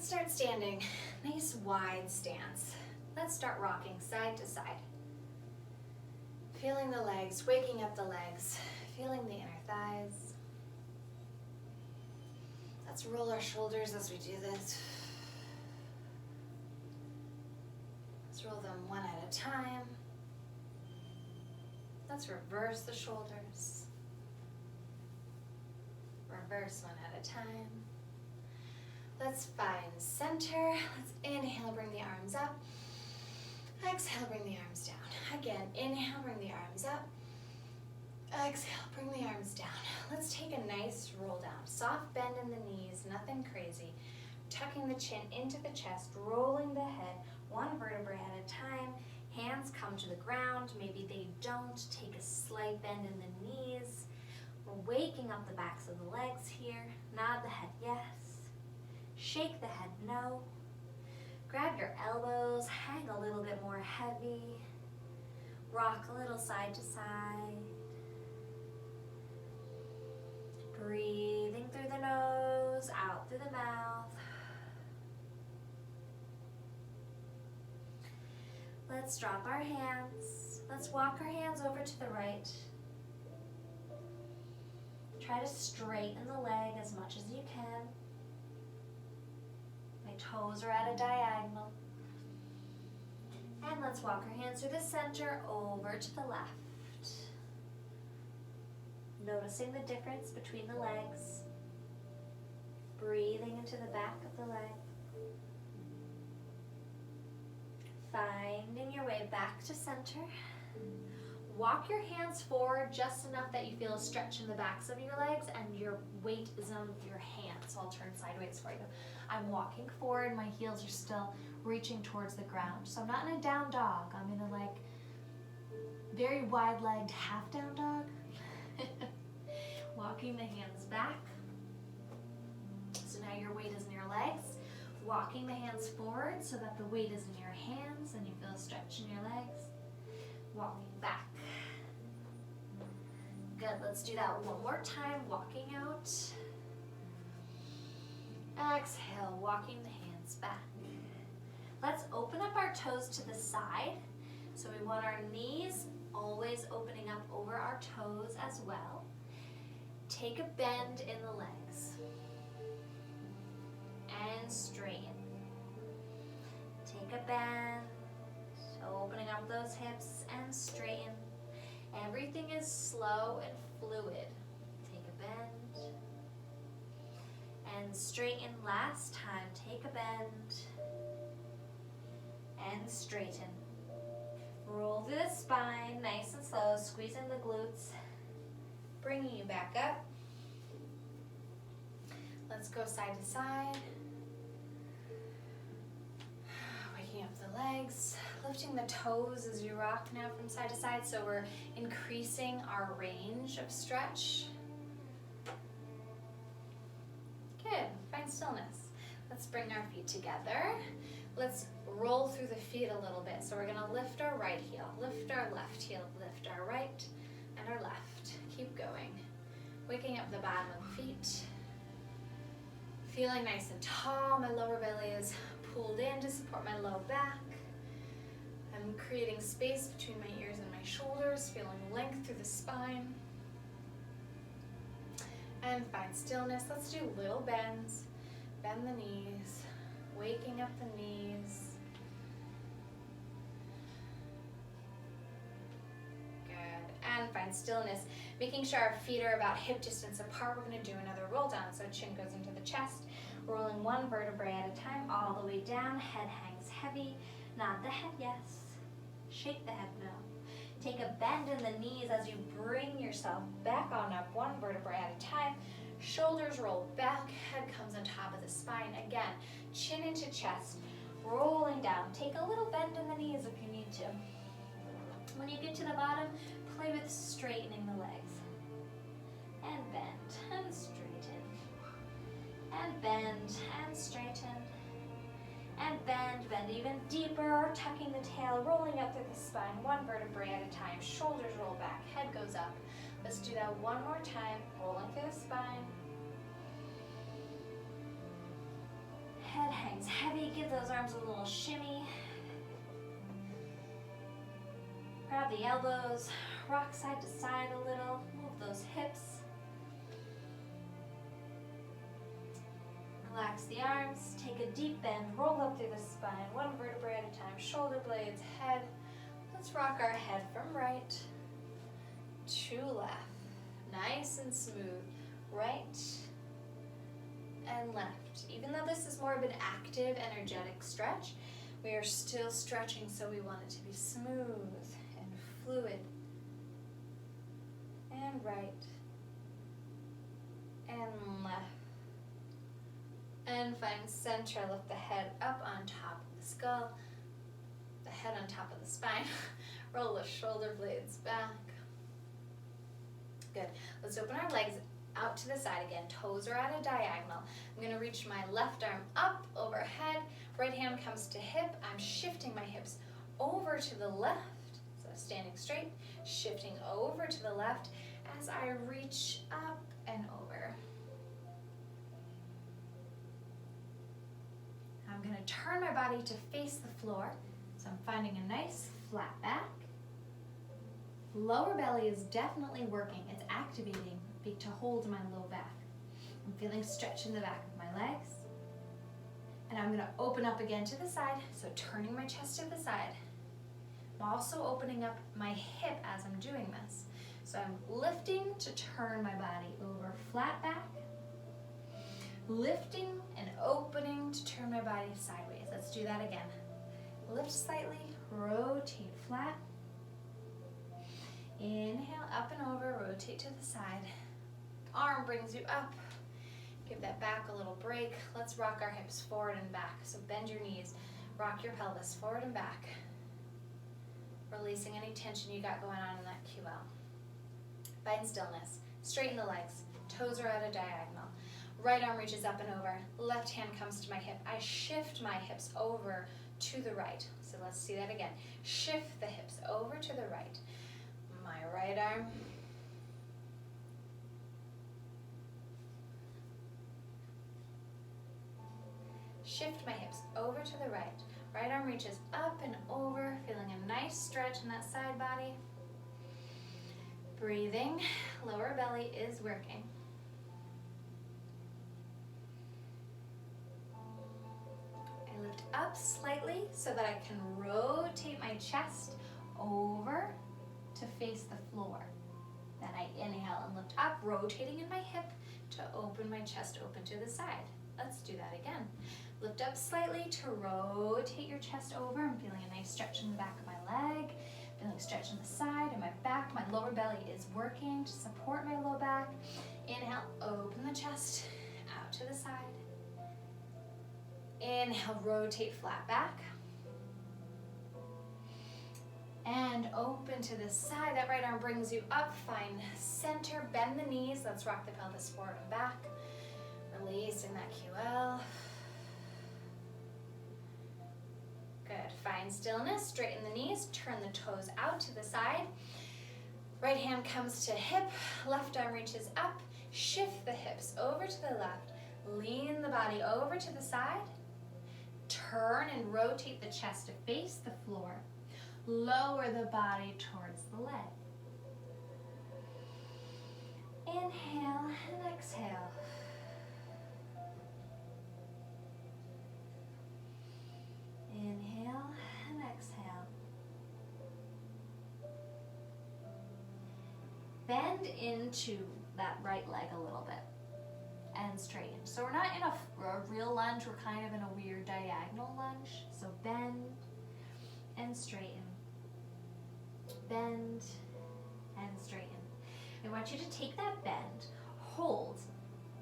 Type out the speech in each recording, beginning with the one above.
Let's start standing. Nice wide stance. Let's start rocking side to side. Feeling the legs, waking up the legs, feeling the inner thighs. Let's roll our shoulders as we do this. Let's roll them one at a time. Let's reverse the shoulders. Reverse one at a time. Let's find center. Let's inhale, bring the arms up. Exhale, bring the arms down. Again, inhale, bring the arms up. Exhale, bring the arms down. Let's take a nice roll down. Soft bend in the knees, nothing crazy. Tucking the chin into the chest, rolling the head, one vertebra at a time. Hands come to the ground. Maybe they don't. Take a slight bend in the knees. We're waking up the backs of the legs here. Nod the head yes. Shake the head no. Grab your elbows, hang a little bit more heavy. Rock a little side to side. Breathing through the nose, out through the mouth. Let's drop our hands. Let's walk our hands over to the right. Try to straighten the leg as much as you can. My toes are at a diagonal. And let's walk our hands through the center over to the left. Noticing the difference between the legs. Breathing into the back of the leg. Finding your way back to center. Walk your hands forward just enough that you feel a stretch in the backs of your legs and your weight is on your hands. So I'll turn sideways for you. I'm walking forward, my heels are still reaching towards the ground. So I'm not in a down dog, I'm in a like very wide-legged half down dog. Walking the hands back. So now your weight is in your legs. Walking the hands forward so that the weight is in your hands and you feel a stretch in your legs. Walking back. Good, let's do that one more time. Walking out. Exhale, walking the hands back. Let's open up our toes to the side. So we want our knees always opening up over our toes as well. Take a bend in the legs. And straighten. Take a bend. Opening up those hips and straighten. Everything is slow and fluid. Take a bend. And straighten last time. Take a bend. And straighten. Roll through the spine, nice and slow, squeezing the glutes. Bringing you back up. Let's go side to side. Waking up the legs. Lifting the toes as you rock now from side to side, so we're increasing our range of stretch. Good, find stillness. Let's bring our feet together. Let's roll through the feet a little bit. So we're gonna lift our right heel, lift our left heel, lift our right and our left. Keep going. Waking up the bottom of the feet. Feeling nice and tall. My lower belly is pulled in to support my low back. I'm creating space between my ears and my shoulders, feeling length through the spine. And find stillness. Let's do little bends. Bend the knees, waking up the knees. Good. And find stillness. Making sure our feet are about hip distance apart. We're going to do another roll down. So chin goes into the chest, rolling one vertebrae at a time, all the way down. Head hangs heavy. Nod the head yes. Shake the head no. Take a bend in the knees as you bring yourself back on up, one vertebrae at a time. Shoulders roll back, head comes on top of the spine. Again, chin into chest, rolling down. Take a little bend in the knees if you need to. When you get to the bottom, play with straightening the legs. And bend, and straighten. And bend, and straighten. And bend even deeper, tucking the tail, rolling up through the spine, one vertebrae at a time. Shoulders roll back, head goes up. Let's do that one more time, rolling through the spine. Head hangs those arms a little shimmy. Grab the elbows, rock side to side a little, move those hips. Relax the arms, take a deep bend, roll up through the spine, one vertebrae at a time, shoulder blades, head. Let's rock our head from right to left. Nice and smooth, right and left. Even though this is more of an active, energetic stretch, we are still stretching, so we want it to be smooth and fluid. And right and left. And find center, lift the head up on top of the skull, the head on top of the spine. Roll the shoulder blades back. Good. Let's open our legs out to the side again. Toes are at a diagonal. I'm going to reach my left arm up overhead. Right hand comes to hip. I'm shifting my hips over to the left. So standing straight, shifting over to the left as I reach up and over. I'm going to turn my body to face the floor. So I'm finding a nice flat back. Lower belly is definitely working. It's activating to hold my low back. I'm feeling stretch in the back of my legs. And I'm going to open up again to the side. So turning my chest to the side. I'm also opening up my hip as I'm doing this. So I'm lifting to turn my body over, flat back. Lifting and opening to turn my body sideways. Let's do that again. Lift slightly, rotate flat. Inhale, up and over, rotate to the side. Arm brings you up. Give that back a little break. Let's rock our hips forward and back. So bend your knees, rock your pelvis forward and back. Releasing any tension you got going on in that QL. Find stillness. Straighten the legs. Toes are at a diagonal. Right arm reaches up and over. Left hand comes to my hip. I shift my hips over to the right. So let's see that again. Shift the hips over to the right. My right arm. Shift my hips over to the right. Right arm reaches up and over, feeling a nice stretch in that side body. Breathing, lower belly is working. I lift up slightly so that I can rotate my chest over to face the floor. Then I inhale and lift up, rotating in my hip to open my chest open to the side. Let's do that again. Lift up slightly to rotate your chest over. I'm feeling a nice stretch in the back of my leg, feeling a stretch in the side and my back. My lower belly is working to support my low back. Inhale, open the chest out to the side. Inhale, rotate flat back. And open to the side. That right arm brings you up. Find center, bend the knees. Let's rock the pelvis forward and back. Releasing that QL. Good. Find stillness. Straighten the knees. Turn the toes out to the side. Right hand comes to hip. Left arm reaches up. Shift the hips over to the left. Lean the body over to the side. Turn and rotate the chest to face the floor. Lower the body towards the leg. Inhale and exhale. Inhale and exhale. Bend into that right leg a little bit and straighten. So we're not in a real lunge, we're kind of in a weird diagonal lunge. So bend and straighten. Bend and straighten. I want you to take that bend, hold,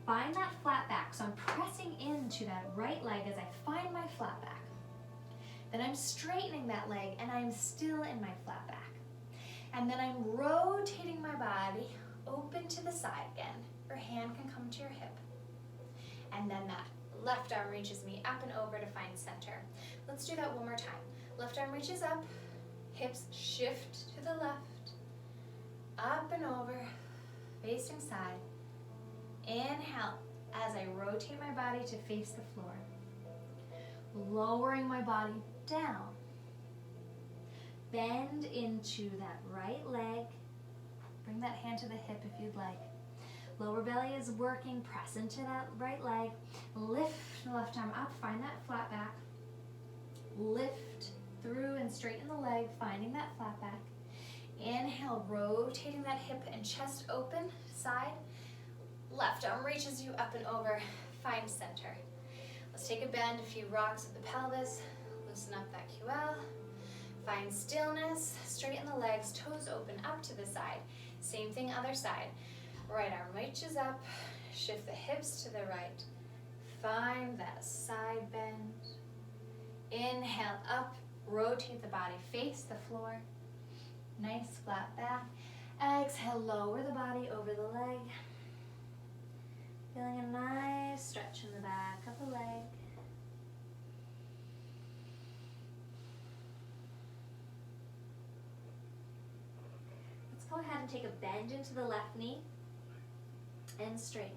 find that flat back. So I'm pressing into that right leg as I find my flat back. Then I'm straightening that leg and I'm still in my flat back. And then I'm rotating my body open to the side again. Your hand can come to your hip. And then that left arm reaches me up and over to find center. Let's do that one more time. Left arm reaches up, hips shift to the left, up and over, facing side. Inhale as I rotate my body to face the floor. lowering my body down. Bend into that right leg. Bring that hand to the hip if you'd like. Lower belly is working, press into that right leg. Lift the left arm up, find that flat back. Lift through and straighten the leg, finding that flat back. Inhale, rotating that hip and chest open, side. Left arm reaches you up and over, find center. Let's take a bend, a few rocks of the pelvis, loosen up that QL. Find stillness, straighten the legs, toes open up to the side. Same thing, other side. Right arm reaches up, shift the hips to the right. Find that side bend. Inhale up, rotate the body, face the floor. Nice flat back. Exhale, lower the body over the leg. Feeling a nice stretch in the back of the leg. Let's go ahead and take a bend into the left knee and straighten.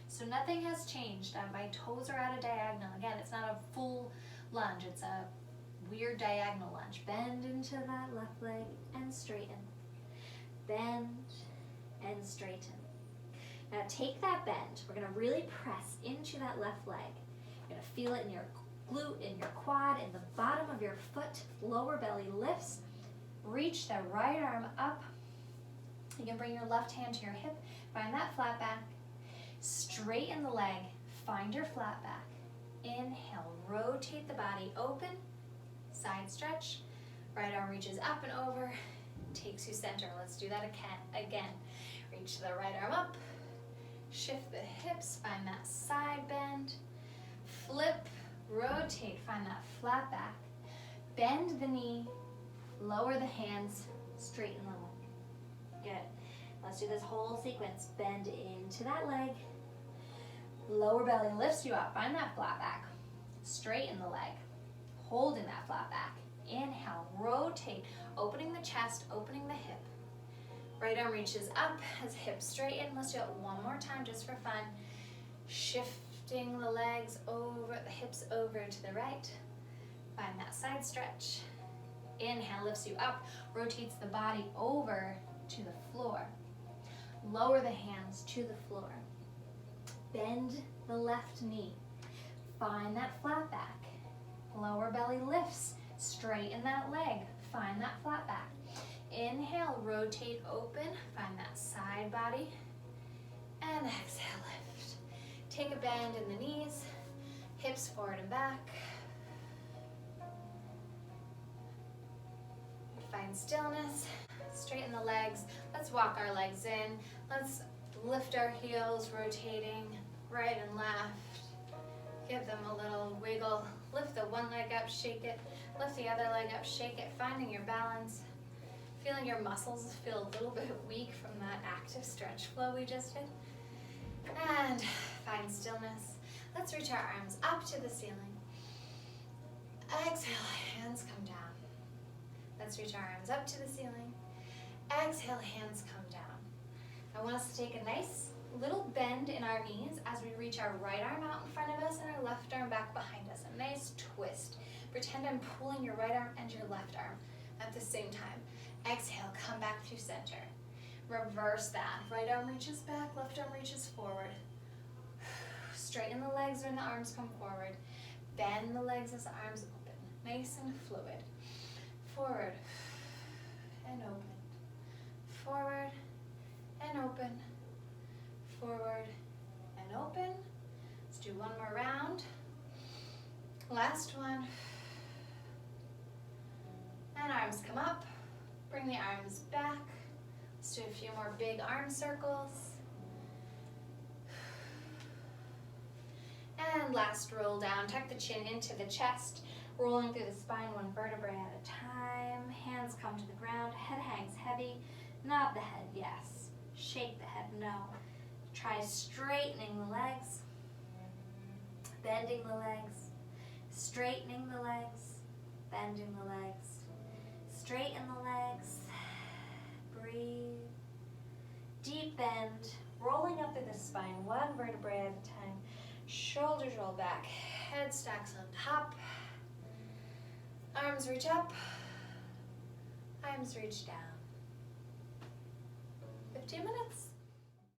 So nothing has changed. My toes are at a diagonal. Again, it's not a full lunge. It's a weird diagonal lunge. Bend into that left leg and straighten. Bend and straighten. Now take that bend. We're going to really press into that left leg. You're going to feel it in your glute, in your quad, in the bottom of your foot. Lower belly lifts. Reach the right arm up. You can bring your left hand to your hip. Find that flat back. Straighten the leg. Find your flat back. Inhale, rotate the body open. Side stretch. Right arm reaches up and over. Takes you center. Let's do that again. Reach the right arm up. Shift the hips. Find that side bend. Flip, rotate. Find that flat back. Bend the knee. Lower the hands. Straighten the leg. Good. Let's do this whole sequence. Bend into that leg. Lower belly lifts you up. Find that flat back. Straighten the leg. Holding that flat back. Inhale, rotate, opening the chest, opening the hip. Right arm reaches up as hips straighten. Let's do it one more time just for fun. Shifting the legs over, the hips over to the right. Find that side stretch. Inhale, lifts you up, rotates the body over to the floor. Lower the hands to the floor. Bend the left knee. Find that flat back. Lower belly lifts. Straighten that leg. Find that flat back. Inhale, rotate open. Find that side body. And exhale, lift. Take a bend in the knees. Hips forward and back. Find stillness. Straighten the legs. Let's walk our legs in. Let's lift our heels, rotating right and left. Give them a little wiggle. Lift the one leg up, shake it. Lift the other leg up, shake it. Finding your balance. Feeling your muscles feel a little bit weak from that active stretch flow we just did. And find stillness. Let's reach our arms up to the ceiling. Exhale, hands come down. Let's reach our arms up to the ceiling. Exhale, hands come down. I want us to take a nice little bend in our knees as we reach our right arm out in front of us and our left arm back behind us. A nice twist. Pretend I'm pulling your right arm and your left arm at the same time. Exhale, come back to center. Reverse that. Right arm reaches back, left arm reaches forward. Straighten the legs when the arms come forward. Bend the legs as the arms open. Nice and fluid. Forward and open. Forward and open. Forward and open. Let's do one more round. Last one. And arms come up. Bring the arms back. Let's do a few more big arm circles. And last roll down. Tuck the chin into the chest. Rolling through the spine one vertebrae at a time. Hands come to the ground. Head hangs heavy. Nod the head, yes. Shake the head, no. Try straightening the legs. Bending the legs. Straightening the legs. Bending the legs. Straighten the legs. Breathe. Deep bend. Rolling up through the spine one vertebrae at a time. Shoulders roll back. Head stacks on top. Arms reach up, arms reach down. 15 minutes.